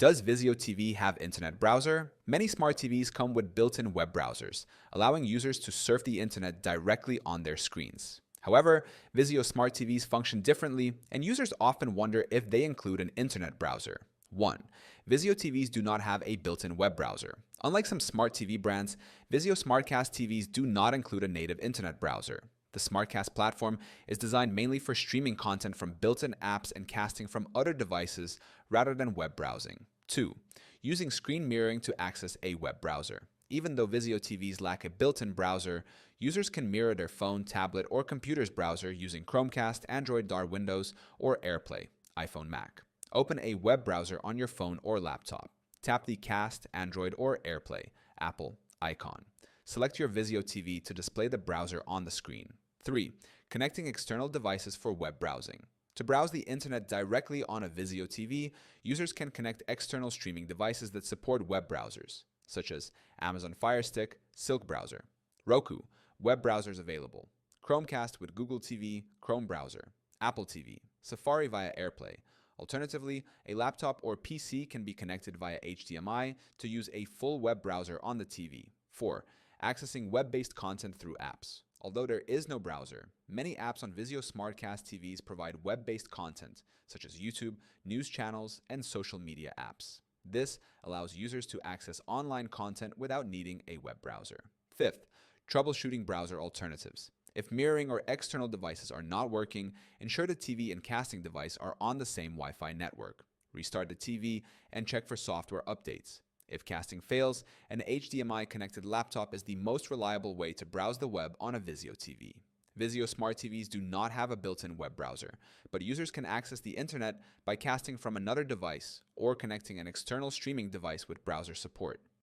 Does Vizio TV have internet browser? Many smart TVs come with built-in web browsers, allowing users to surf the internet directly on their screens. However, Vizio Smart TVs function differently, and users often wonder if they include an internet browser. 1. Vizio TVs do not have a built-in web browser. Unlike some smart TV brands, Vizio SmartCast TVs do not include a native internet browser. The SmartCast platform is designed mainly for streaming content from built-in apps and casting from other devices rather than web browsing. 2. Using screen mirroring to access a web browser. Even though Vizio TVs lack a built-in browser, users can mirror their phone, tablet, or computer's browser using Chromecast, Android Dar Windows, or AirPlay, iPhone Mac. Open a web browser on your phone or laptop. Tap the Cast, Android, or AirPlay, Apple, icon. Select your Vizio TV to display the browser on the screen. 3. Connecting external devices for web browsing. To browse the internet directly on a Vizio TV, users can connect external streaming devices that support web browsers, such as Amazon Firestick, Silk Browser, Roku, web browsers available, Chromecast with Google TV, Chrome Browser, Apple TV, Safari via AirPlay. Alternatively, a laptop or PC can be connected via HDMI to use a full web browser on the TV. 4. Accessing web-based content through apps. Although there is no browser, many apps on Vizio SmartCast TVs provide web-based content, such as YouTube, news channels, and social media apps. This allows users to access online content without needing a web browser. 5th, troubleshooting browser alternatives. If mirroring or external devices are not working, ensure the TV and casting device are on the same Wi-Fi network. Restart the TV and check for software updates. If casting fails, an HDMI-connected laptop is the most reliable way to browse the web on a Vizio TV. Vizio Smart TVs do not have a built-in web browser, but users can access the internet by casting from another device or connecting an external streaming device with browser support.